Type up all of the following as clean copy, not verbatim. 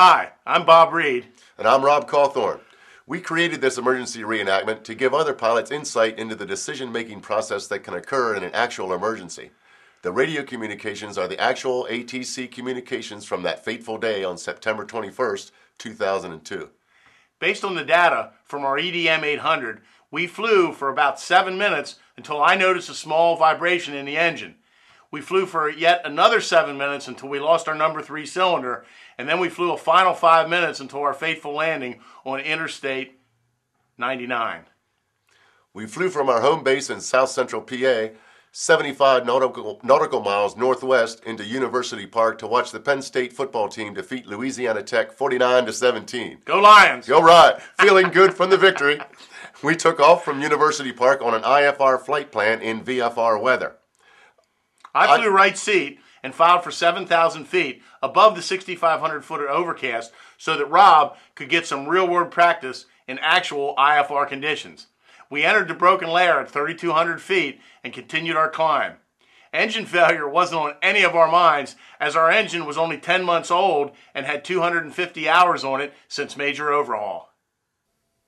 Hi, I'm Bob Reed. And I'm Rob Cawthorn. We created this emergency reenactment to give other pilots insight into the decision-making process that can occur in an actual emergency. The radio communications are the actual ATC communications from that fateful day on September 21st, 2002. Based on the data from our EDM 800, we flew for about 7 minutes until I noticed a small vibration in the engine. We flew for yet another 7 minutes until we lost our number 3 cylinder, and then we flew a final 5 minutes until our fateful landing on Interstate 99. We flew from our home base in south central PA, 75 nautical miles northwest into University Park to watch the Penn State football team defeat Louisiana Tech 49-17. Go Lions! Go right! Feeling good from the victory. We took off from University Park on an IFR flight plan in VFR weather. I flew right seat and filed for 7,000 feet above the 6,500-foot overcast so that Rob could get some real-world practice in actual IFR conditions. We entered the broken layer at 3,200 feet and continued our climb. Engine failure wasn't on any of our minds, as our engine was only 10 months old and had 250 hours on it since major overhaul.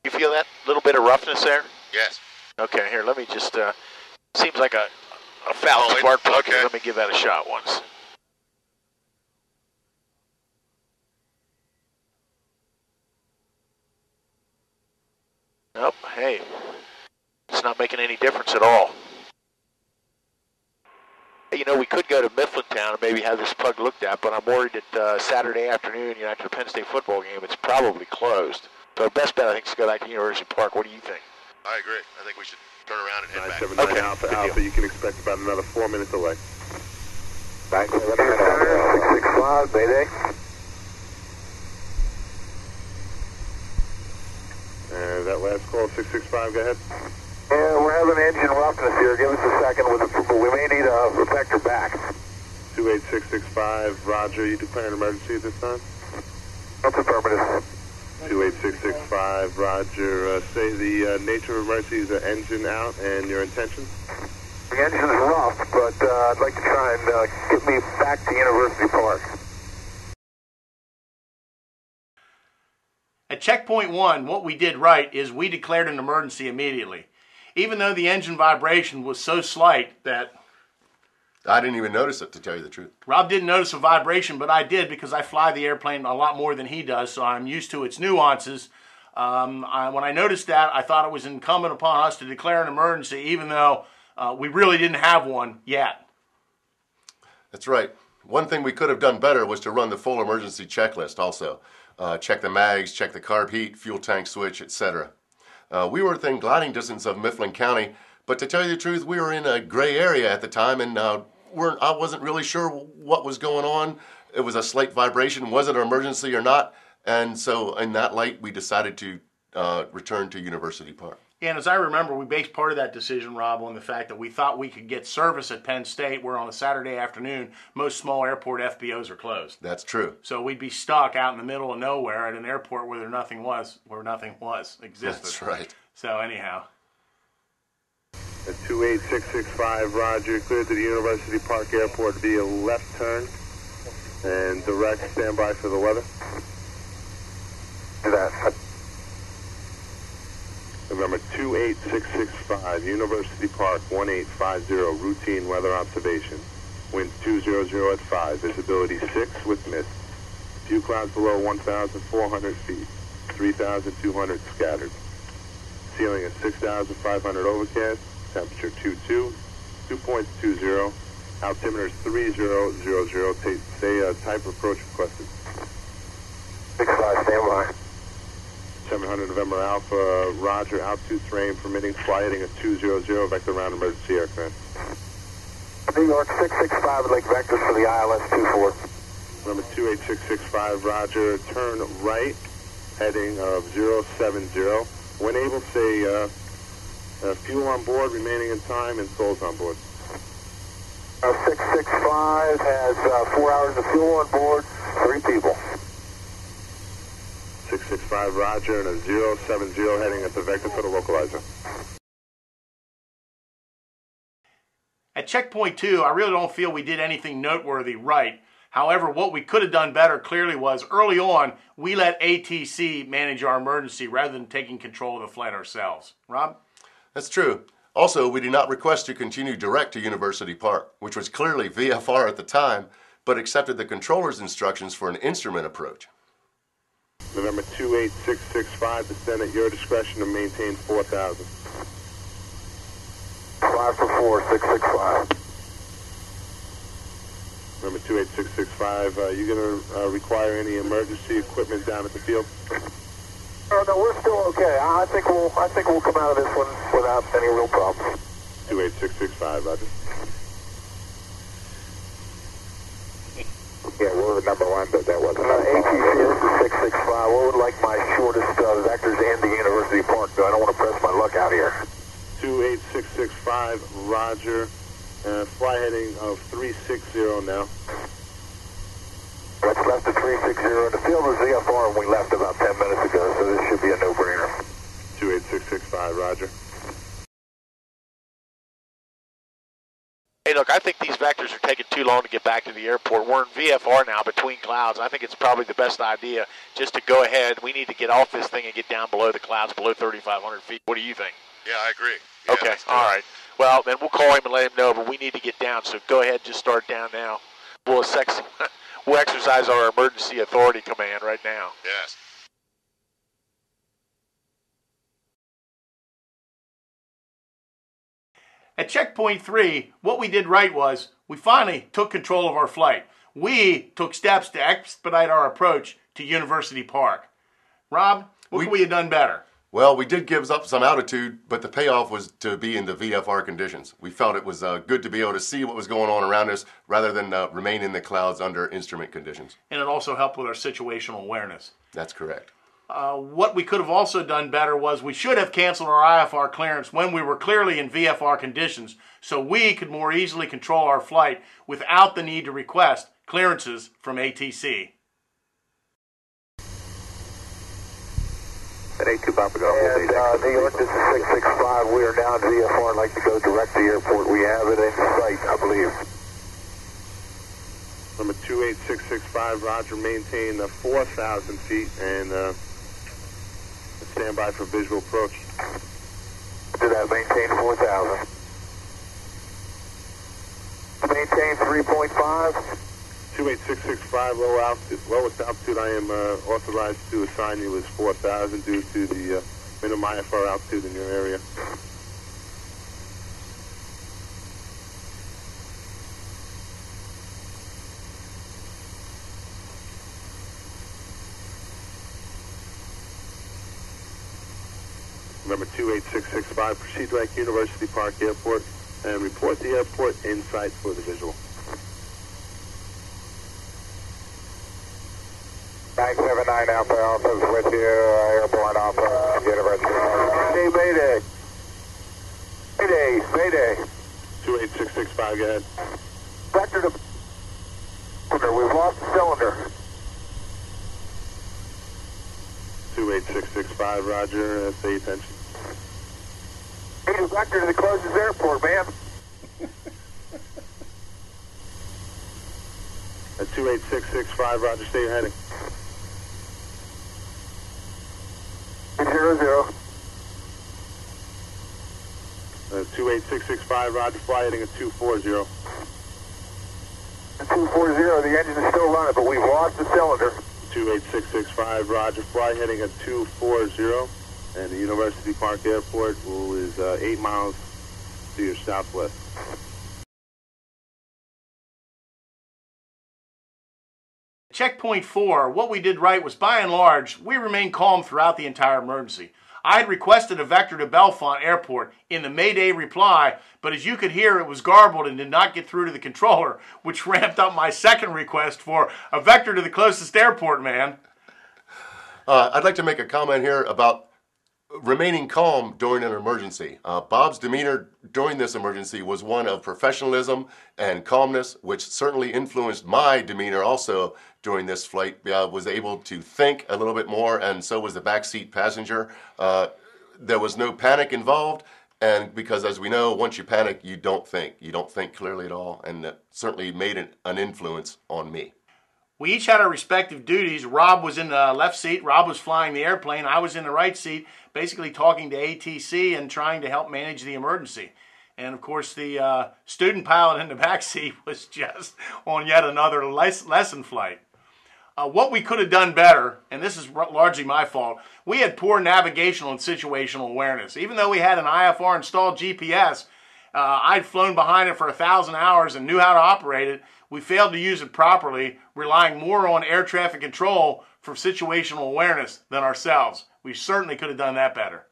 You feel that little bit of roughness there? Yes. Okay, here, let me just, seems like a foul spark plug. Okay. Let me give that a shot once. Nope, hey, it's not making any difference at all. You know, we could go to Mifflintown and maybe have this plug looked at, but I'm worried that Saturday afternoon, after the Penn State football game, it's probably closed. So the best bet, I think, is to go back to University Park. What do you think? I agree. I think we should turn around and head back. 979 Alpha, you can expect about another 4 minutes away. 979 Alpha, 665, Mayday. That last call, 665, go ahead. Yeah, we're having engine roughness here. Give us a second. We may need a vector back. 28665, Roger, you declare an emergency at this time? That's affirmative. 28665, Roger. Say the nature of emergency is an engine out and your intentions? The engine is rough, but I'd like to try and get me back to University Park. At checkpoint 1, what we did right is we declared an emergency immediately. Even though the engine vibration was so slight that I didn't even notice it, to tell you the truth. Rob didn't notice a vibration, but I did because I fly the airplane a lot more than he does, so I'm used to its nuances. When I noticed that, I thought it was incumbent upon us to declare an emergency, even though we really didn't have one yet. That's right. One thing we could have done better was to run the full emergency checklist also. Check the mags, check the carb heat, fuel tank switch, etc. We were within gliding distance of Mifflin County, but to tell you the truth, we were in a gray area at the time, and I wasn't really sure what was going on. It was a slight vibration. Was it an emergency or not? And so in that light, we decided to return to University Park. Yeah, and as I remember, we based part of that decision, Rob, on the fact that we thought we could get service at Penn State, where on a Saturday afternoon, most small airport FBOs are closed. That's true. So we'd be stuck out in the middle of nowhere at an airport where nothing existed. That's right. So anyhow. At 28665, Roger, cleared to the University Park Airport via left turn and direct standby for the weather. Do that. November 28665, University Park 1850, routine weather observation. Wind 200 at 5, visibility 6 with mist. Few clouds below 1,400 feet, 3,200 scattered. Ceiling is 6,500 overcast, temperature 2.20, altimeter is 3000, say type approach requested. 65, stand by. 700 November Alpha, Roger, altitude terrain permitting flighting at 200, vector round emergency aircraft. New York 665 would like vectors for the ILS 24. Number 28665, Roger, turn right, heading of 070. When able, say fuel on board, remaining in time, and souls on board. 665 has 4 hours of fuel on board, 3 people. 665, Roger, and a 070 heading at the vector for the localizer. At checkpoint 2, I really don't feel we did anything noteworthy right. However, what we could have done better clearly was early on, we let ATC manage our emergency rather than taking control of the flight ourselves. Rob? That's true. Also, we did not request to continue direct to University Park, which was clearly VFR at the time, but accepted the controller's instructions for an instrument approach. November 28665, descend at your discretion to maintain 4,000. 5 for 4, 665. Number 28665, you going to require any emergency equipment down at the field? Oh, no, we're still okay. I think we'll come out of this one without any real problems. 28665, Roger. Yeah, we're the number one, but that wasn't. ATC, this is 665. What would like my shortest vectors in the University Park, though? I don't want to press my luck out here. 28665, Roger. Fly heading of 360 now. That's left at 360. The field was VFR and we left about 10 minutes ago, so this should be a no-brainer. 28665, Roger. Hey, look, I think these vectors are taking too long to get back to the airport. We're in VFR now between clouds. I think it's probably the best idea just to go ahead. We need to get off this thing and get down below the clouds, below 3,500 feet. What do you think? Yeah, I agree. Yeah, okay, all right. Well, then we'll call him and let him know, but we need to get down, so go ahead, just start down now. We'll exercise our emergency authority command right now. Yes. At checkpoint 3, what we did right was we finally took control of our flight. We took steps to expedite our approach to University Park. Rob, what could we have done better? Well, we did give up some altitude, but the payoff was to be in the VFR conditions. We felt it was good to be able to see what was going on around us rather than remain in the clouds under instrument conditions. And it also helped with our situational awareness. That's correct. What we could have also done better was we should have canceled our IFR clearance when we were clearly in VFR conditions so we could more easily control our flight without the need to request clearances from ATC. At 82 Papa Golf. And New York, this is 665. We are now in VFR. I'd like to go direct to the airport. We have it in sight, I believe. Number 28665, Roger, maintain 4,000 feet and stand by for visual approach. Do that, maintain 4,000. Maintain 3.5. 28665, lowest altitude I am authorized to assign you is 4,000 due to the minimum IFR altitude in your area. Number 28665, proceed direct University Park Airport and report the airport in sight for the visual. 979 Alpha Alpha's with you, airborne Alpha, University. Mayday, mayday. Mayday, mayday. 28665, go ahead. Vector to cylinder, we've lost the cylinder. 28665, Roger, stay attention. Need a vector to the closest airport, man. At 28665, Roger, stay heading. 0-0. 28665, Roger, fly heading at 240. 240, the engine is still running, but we've lost the cylinder. 28665, Roger, fly heading at 240, and the University Park Airport is 8 miles to your southwest. Checkpoint 4, what we did right was by and large, we remained calm throughout the entire emergency. I had requested a vector to Bellefonte Airport in the Mayday reply, but as you could hear, it was garbled and did not get through to the controller, which ramped up my second request for a vector to the closest airport, man. I'd like to make a comment here about remaining calm during an emergency. Bob's demeanor during this emergency was one of professionalism and calmness, which certainly influenced my demeanor also during this flight. I was able to think a little bit more, and so was the backseat passenger. There was no panic involved, and because as we know, once you panic, you don't think. You don't think clearly at all, and that certainly made an influence on me. We each had our respective duties. Rob was in the left seat. Rob was flying the airplane. I was in the right seat, basically talking to ATC and trying to help manage the emergency. And, of course, the student pilot in the back seat was just on yet another lesson flight. What we could have done better, and this is largely my fault, we had poor navigational and situational awareness. Even though we had an IFR installed GPS, I'd flown behind it for 1,000 hours and knew how to operate it. We failed to use it properly, relying more on air traffic control for situational awareness than ourselves. We certainly could have done that better.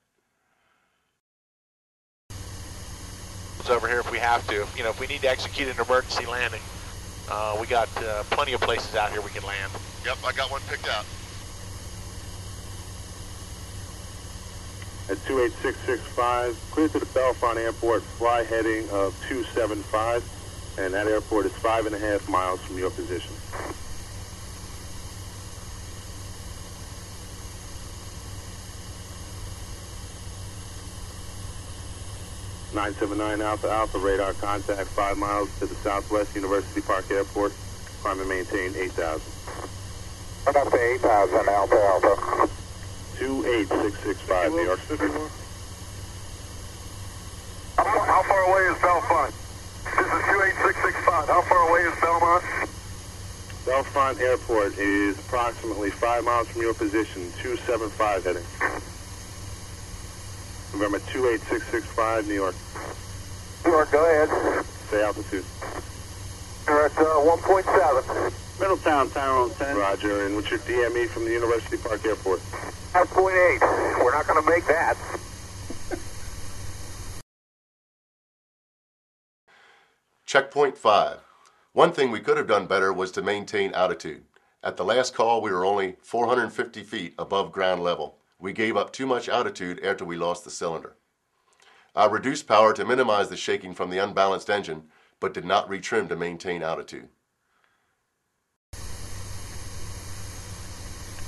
It's over here if we have to. You know, if we need to execute an emergency landing, we got plenty of places out here we can land. Yep, I got one picked out. At 28665, clear to the Bellefonte Airport, fly heading of 275, and that airport is 5.5 miles from your position. (979 Alpha Alpha), radar contact 5 miles to the southwest, University Park Airport. Climb and maintain 8,000. I'm up to 8,000 Alpha Alpha. 28665, New York. How far away is Bellefonte? This is 28665. How far away is Belmont? Bellefonte Airport is approximately 5 miles from your position, 275 heading. November 28665, New York. New York, go ahead. Say altitude. You're at 1.7. Middletown, Town 10. Roger, and what's your DME from the University Park Airport? 5.8. We're not going to make that. Checkpoint 5. One thing we could have done better was to maintain altitude. At the last call, we were only 450 feet above ground level. We gave up too much altitude after we lost the cylinder. I reduced power to minimize the shaking from the unbalanced engine, but did not retrim to maintain altitude.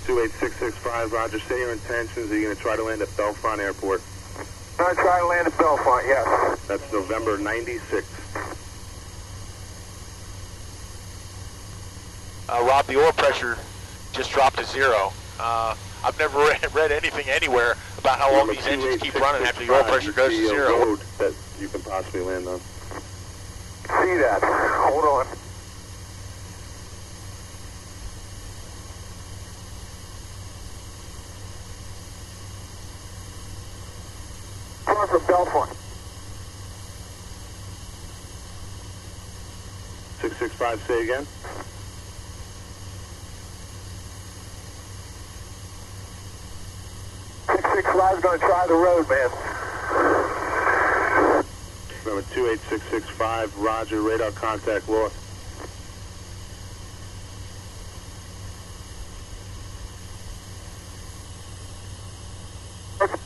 28665, Roger. Say your intentions. Are you going to try to land at Bellefonte Airport? I'm going to try to land at Bellefonte, yes. That's November 96. Rob, the oil pressure just dropped to 0. I've never read anything anywhere about how long these engines keep running after the oil pressure goes to 0. Road that you can possibly land on. See that. Hold on. Far from Bellefonte. 665, say again. Is going to try the road, man. Remember 28665, Roger, radar contact lost.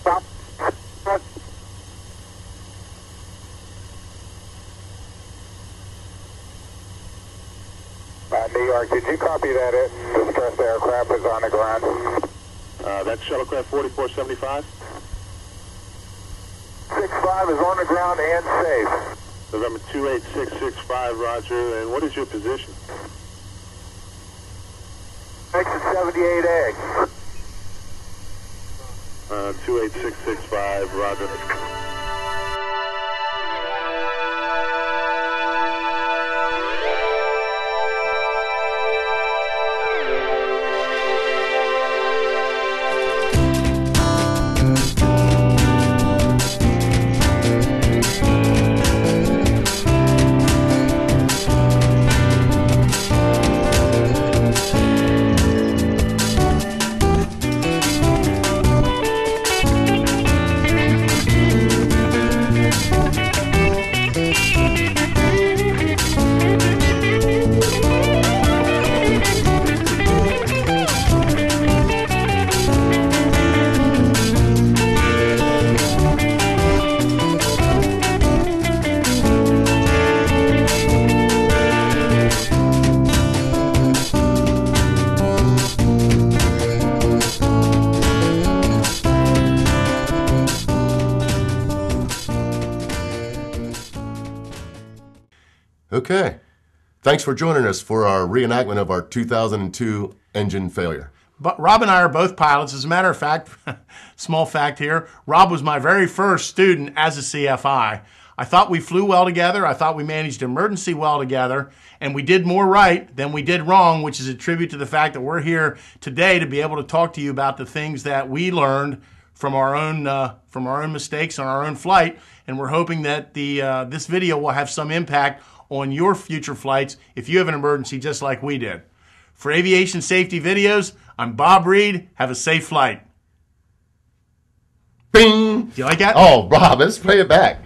Stop. New York, did you copy that? Distressed aircraft is on the ground. That's shuttlecraft 4475. 65 is on the ground and safe. November 28665, Roger. And what is your position? Exit 78A. 28665, Roger. Okay, Thanks for joining us for our reenactment of our 2002 engine failure. But Rob and I are both pilots. As a matter of fact, small fact here, Rob was my very first student as a CFI. I thought we flew well together. I thought we managed emergency well together, and we did more right than we did wrong, which is a tribute to the fact that we're here today to be able to talk to you about the things that we learned from our own mistakes on our own flight. And we're hoping that this video will have some impact on your future flights if you have an emergency just like we did. For Aviation Safety Videos, I'm Bob Reed. Have a safe flight. Bing! Do you like that? Oh, Bob, let's play it back.